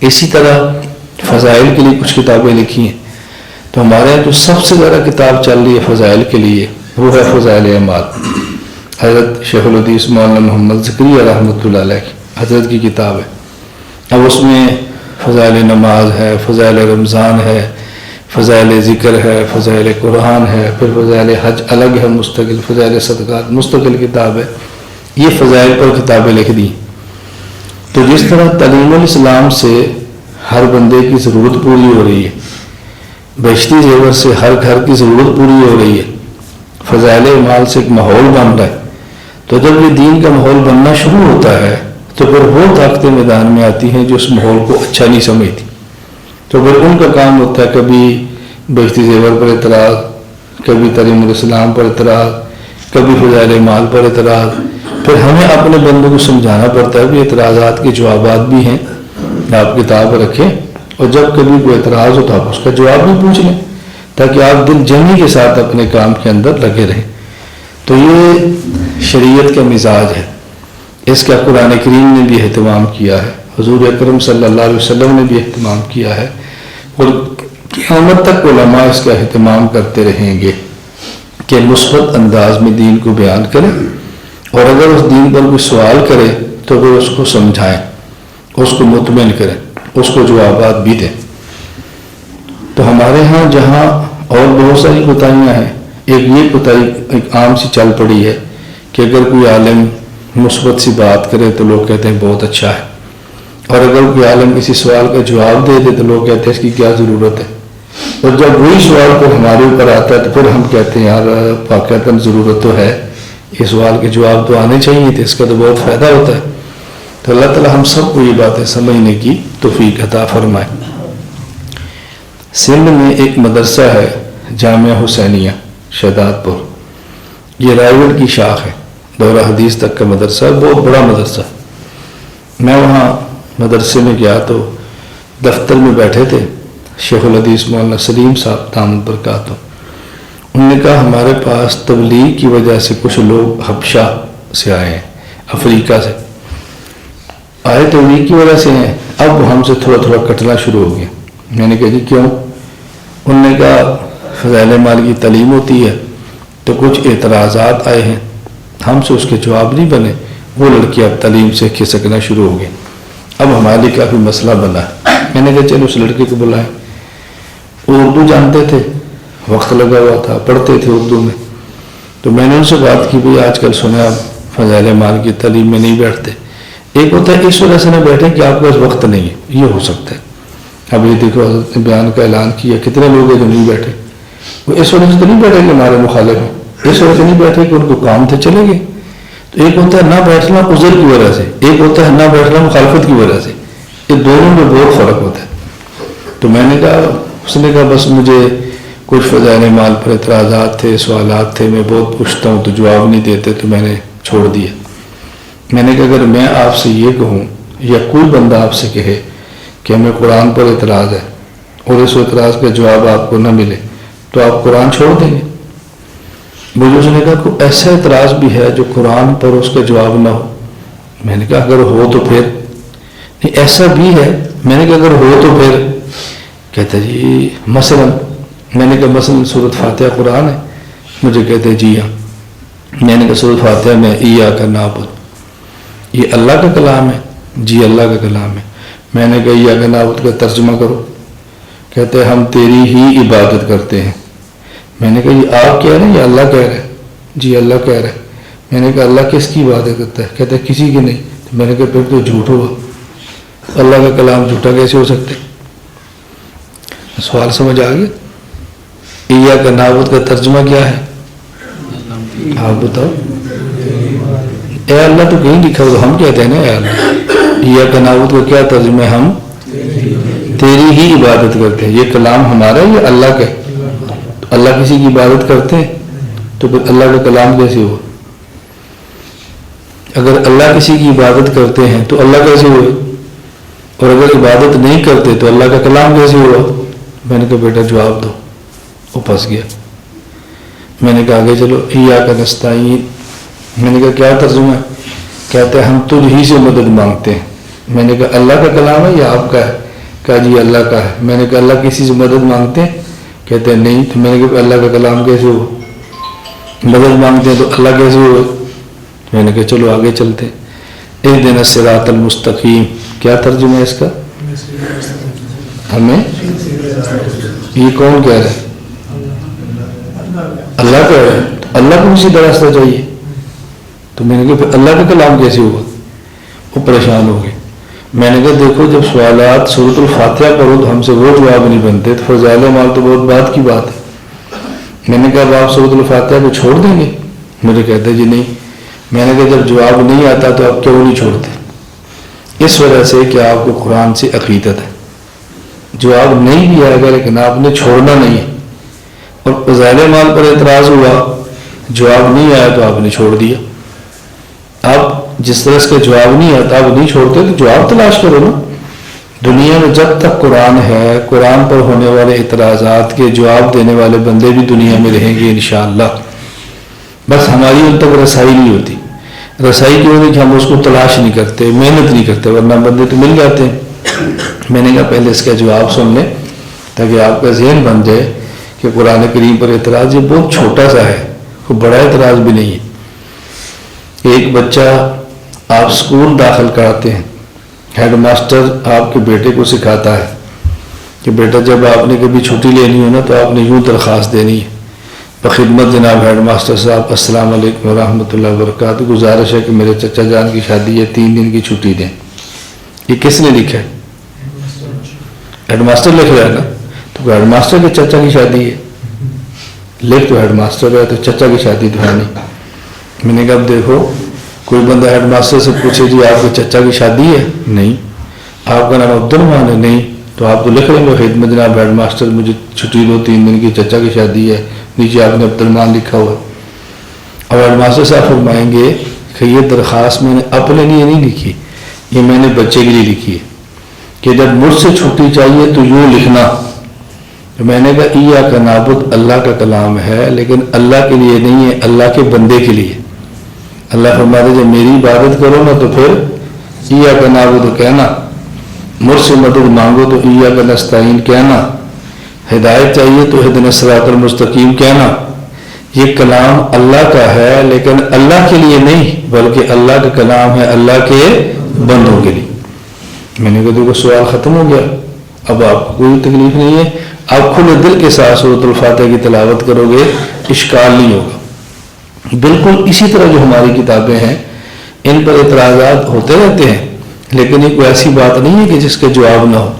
اسی طرح فضائل کے لیے کچھ کتابیں لکھی ہیں، تو ہمارے یہاں جو سب سے زیادہ کتاب چل رہی ہے فضائل کے لیے وہ ہے فضائل اعمال، حضرت شیخ الحدیث مولانا محمد زکریا رحمۃ اللہ علیہ کی حضرت کی کتاب ہے۔ اب اس میں فضائل نماز ہے، فضائل رمضان ہے، فضائل ذکر ہے، فضائل قرآن ہے، پھر فضائل حج الگ ہے مستقل، فضائل صدقات مستقل کتاب ہے۔ یہ فضائل پر کتابیں لکھ دی۔ تو جس طرح تعلیم الاسلام سے ہر بندے کی ضرورت پوری ہو رہی ہے، بہشتی زیور سے ہر گھر کی ضرورت پوری ہو رہی ہے، فضائل اعمال سے ایک ماحول بن رہا ہے، تو جب یہ دین کا ماحول بننا شروع ہوتا ہے تو پھر وہ طاقتیں میدان میں آتی ہیں جو اس ماحول کو اچھا نہیں سمجھتی، تو پھر ان کا کام ہوتا ہے کبھی بہشتی زیور پر اعتراض، کبھی تعلیم الاسلام پر اعتراض، کبھی فضائل اعمال پر اعتراض۔ پھر ہمیں اپنے بندوں کو سمجھانا پڑتا ہے کہ اعتراضات کے جوابات بھی ہیں، آپ کتاب رکھیں اور جب کبھی کوئی اعتراض ہو تو آپ اس کا جواب بھی پوچھ لیں تاکہ آپ دل جمعی کے ساتھ اپنے کام کے اندر لگے رہیں۔ تو یہ شریعت کا مزاج ہے، اس کا قرآن کریم نے بھی اہتمام کیا ہے، حضور اکرم صلی اللہ علیہ وسلم نے بھی اہتمام کیا ہے، اور قیامت تک علماء اس کا اہتمام کرتے رہیں گے کہ مثبت انداز میں دین کو بیان کریں، اور اگر اس دین پر کوئی سوال کرے تو وہ اس کو سمجھائیں، اس کو مطمئن کریں، اس کو جوابات بھی دیں۔ تو ہمارے ہاں جہاں اور بہت ساری کوتاہیاں ہیں، ایک یہ کوتاہی ایک عام سی چل پڑی ہے کہ اگر کوئی عالم مثبت سی بات کرے تو لوگ کہتے ہیں بہت اچھا ہے، اور اگر کوئی عالم کسی سوال کا جواب دے دے تو لوگ کہتے ہیں اس کی کیا ضرورت ہے، اور جب وہی سوال کو ہمارے اوپر آتا ہے تو پھر ہم کہتے ہیں یار واقعتاً ضرورت تو ہے، یہ سوال کے جواب تو آنے چاہیے تھے، اس کا تو بہت فائدہ ہوتا ہے۔ تو اللہ تعالیٰ ہم سب کو یہ باتیں سمجھنے کی توفیق عطا فرمائے۔ سندھ میں ایک مدرسہ ہے جامعہ حسینیہ شہداد پور، یہ رائے گڑھ کی شاخ ہے، دورہ حدیث تک کا مدرسہ ہے، بہت بڑا مدرسہ۔ میں وہاں مدرسے میں گیا تو دفتر میں بیٹھے تھے شیخ الحدیث مولانا سلیم صاحب دامت برکاتہ، انہوں نے کہا ہمارے پاس تبلیغ کی وجہ سے کچھ لوگ حبشہ سے آئے ہیں، افریقہ سے آئے، تبلیغ کی وجہ سے ہیں، اب ہم سے تھوڑا تھوڑا کٹنا شروع ہو گیا۔ میں نے کہا جی کیوں؟ انہوں نے کہا فضائل اعمال کی تعلیم ہوتی ہے تو کچھ اعتراضات آئے ہیں، ہم سے اس کے جواب نہیں بنے، وہ لڑکی اب تعلیم سے کھسکنا شروع ہو گئی، اب ہمارے لیے کافی مسئلہ بنا ہے۔ میں نے کہا چلو اس لڑکے کو بلائیں، وہ اردو جانتے تھے، وقت لگا ہوا تھا، پڑھتے تھے اردو میں، تو میں نے ان سے بات کی بھئی آج کل سنا آپ فضائل اعمال کی تعلیم میں نہیں بیٹھتے، ایک ہوتا ہے اس وجہ سے نہ بیٹھیں کہ آپ کے پاس وقت نہیں ہے، یہ ہو سکتا ہے۔ اب یہ دیکھو حضرت نے بیان کا اعلان کیا، کتنے لوگ ہیں جو نہیں بیٹھے، وہ اس وجہ سے تو نہیں بیٹھے کہ ہمارے مخالف ہیں، اس وجہ سے نہیں بیٹھے کہ ان کو کام تھے چلے گئے۔ تو ایک ہوتا ہے نہ بیٹھنا عذر کی وجہ سے، ایک ہوتا ہے نہ بیٹھنا مخالفت کی وجہ سے، یہ دونوں میں بہت فرق ہوتا ہے۔ تو میں نے کہا، اس نے کہا بس مجھے کچھ فضائل اعمال پر اعتراضات تھے، سوالات تھے، میں بہت پوچھتا ہوں تو جواب نہیں دیتے، تو میں نے چھوڑ دیا۔ میں نے کہا اگر میں آپ سے یہ کہوں یا کوئی بندہ آپ سے کہے کہ ہمیں قرآن پر اعتراض ہے اور اس اعتراض کا جواب آپ کو نہ ملے تو آپ قرآن چھوڑ دیں گے؟ مجھے اس نے کہا کوئی ایسا اعتراض بھی ہے جو قرآن پر اس کا جواب نہ ہو؟ میں نے کہا اگر ہو تو پھر نہیں، ایسا بھی ہے؟ میں نے کہا اگر ہو تو پھر؟ کہتے جی مثلا، میں نے کہا مثلا سورۃ فاتحہ قرآن ہے؟ مجھے کہتے جی ہاں۔ میں نے کہا سورۃ فاتحہ میں ایاک نعبد یہ اللہ کا کلام ہے؟ جی اللہ کا کلام ہے۔ میں نے کہا ایاک نعبد کا ترجمہ کرو۔ کہتے ہم تیری ہی عبادت کرتے ہیں۔ میں نے کہا یہ آپ کہہ رہے ہیں یا اللہ کہہ رہے ہیں؟ جی اللہ کہہ رہے ہیں۔ میں نے کہا اللہ کس کی عبادت کرتا ہے؟ کہتے کسی کی نہیں۔ میں نے کہا پھر تو جھوٹ ہوا، اللہ کا کلام جھوٹا کیسے ہو سکتے؟ سوال سمجھ آ گیا؟ ایاک نعبد کا ترجمہ کیا ہے آپ بتاؤ؟ اے اللہ تو کہیں لکھا ہو، ہم کہتے ہیں نا اے اللہ۔ ایاک نعبد کا کیا ترجمہ ہے؟ ہم تیری ہی عبادت کرتے ہیں۔ یہ کلام ہمارا ہے یا اللہ کا ہے؟ اللہ کسی کی عبادت کرتے ہیں تو پھر اللہ کا کلام کیسے ہوا؟ اگر اللہ کسی کی عبادت کرتے ہیں تو اللہ کیسے ہوئے؟ اور اگر عبادت نہیں کرتے تو اللہ کا کلام کیسے ہوا؟ میں نے کہا بیٹا جواب دو۔ وہ پھنس گیا۔ میں نے کہا آگے چلو، ایاک نستعین۔ میں نے کہا کیا ترجمہ ہے؟ کہتے ہیں ہم تجھ ہی سے مدد مانگتے ہیں۔ میں نے کہا اللہ کا کلام ہے یا آپ کا ہے؟ کہا جی اللہ کا ہے. میں نے کہا اللہ کسی سے مدد مانگتے ہیں؟ کہتے ہیں نہیں. تو میں نے کہا اللہ کا کلام کیسے ہوا؟ مدد مانگتے ہیں تو اللہ کیسے ہوا؟ میں نے کہا چلو آگے چلتے ہیں. اہدنا الصراط المستقیم، کیا ترجمہ ہے اس کا؟ ہمیں یہ کون کہہ رہا ہے؟ اللہ کہہ رہا ہے. اللہ کو اسی راستہ چاہیے. تو میں نے کہا پھر اللہ کا کلام کیسے ہوا؟ وہ پریشان ہو گئے. میں نے کہا دیکھو جب سوالات سورۃ الفاتحہ پڑھو تو ہم سے وہ جواب نہیں بنتے تو فضائل اعمال تو بہت بات کی بات ہے. میں نے کہا اب آپ سورۃ الفاتحہ کو چھوڑ دیں گے؟ مجھے کہتے جی نہیں. میں نے کہا جب جواب نہیں آتا تو آپ کیوں نہیں چھوڑتے؟ اس وجہ سے کہ آپ کو قرآن سے عقیدت ہے. جواب نہیں بھی آئے گا لیکن آپ نے چھوڑنا نہیں ہے. اور فضائل اعمال پر اعتراض ہوا، جواب نہیں آیا تو آپ نے چھوڑ دیا. اب جس طرح اس کا جواب نہیں آتا آپ نہیں چھوڑتے تو جواب تلاش کرو نا. دنیا میں جب تک قرآن ہے، قرآن پر ہونے والے اعتراضات کے جواب دینے والے بندے بھی دنیا میں رہیں گے انشاءاللہ. بس ہماری ان تک رسائی نہیں ہوتی. رسائی کی وجہ کہ ہم اس کو تلاش نہیں کرتے، محنت نہیں کرتے، ورنہ بندے تو مل جاتے ہیں. میں نے کہا پہلے اس کا جواب سن لیں تاکہ آپ کا ذہن بن جائے کہ قرآن کریم پر اعتراض یہ بہت چھوٹا سا ہے، کوئی بڑا اعتراض بھی نہیں ہے. ایک بچہ آپ اسکول داخل کراتے ہیں، ہیڈ ماسٹر آپ کے بیٹے کو سکھاتا ہے کہ بیٹا جب آپ نے کبھی چھٹی لینی ہو نا تو آپ نے یوں درخواست دینی ہے، بخدمت جناب ہیڈ ماسٹر صاحب السلام علیکم ورحمۃ اللہ وبرکاتہ، گزارش ہے کہ میرے چچا جان کی شادی ہے، 3 دن کی چھٹی دیں. یہ کس نے لکھا ہے؟ ہیڈ ماسٹر لکھ رہا ہے نا. تو ہیڈ ماسٹر کے چچا کی شادی ہے، لکھ تو ہیڈ ماسٹر ہے تو چچا کی شادی تو ہے نہیں. میں نے کہا اب دیکھو کوئی بندہ ہیڈ ماسٹر سے پوچھے جی آپ کے چچا کی شادی ہے؟ نہیں. آپ کا نام عبد الرحمان ہے؟ نہیں. تو آپ تو لکھ رہے ہیں خدمت جناب ہیڈ ماسٹر مجھے چھٹی دو 3 دن کی، چچا کی شادی ہے، نیچے آپ نے عبد الرحمان لکھا ہوا. اور ہیڈ ماسٹر صاحب فرمائیں گے کہ یہ درخواست میں نے اپنے لیے نہیں لکھی، یہ میں نے بچے کے لیے لکھی ہے کہ جب مجھ سے چھٹی چاہیے تو یوں لکھنا. تو میں نے کہا ایاک نعبد اللہ کا کلام ہے لیکن اللہ کے لیے نہیں ہے، اللہ کے بندے کے لیے. اللہ فرماتے جب میری عبادت کرو نا تو پھر ایاک نعبد کہنا، مجھ سے مدد مانگو تو ایاک نستعین کہنا، ہدایت چاہیے تو اہدنا الصراط المستقیم کہنا. یہ کلام اللہ کا ہے لیکن اللہ کے لیے نہیں بلکہ اللہ کا کلام ہے اللہ کے بندوں کے لیے. میں نے کہا دیکھو سوال ختم ہو گیا، اب آپ کو کوئی تکلیف نہیں ہے. آپ کھلے دل کے ساتھ سورۃ الفاتحہ کی تلاوت کرو گے، اشکال نہیں ہوگا. بالکل اسی طرح جو ہماری کتابیں ہیں ان پر اعتراضات ہوتے رہتے ہیں لیکن یہ کوئی ایسی بات نہیں ہے کہ جس کے جواب نہ ہو.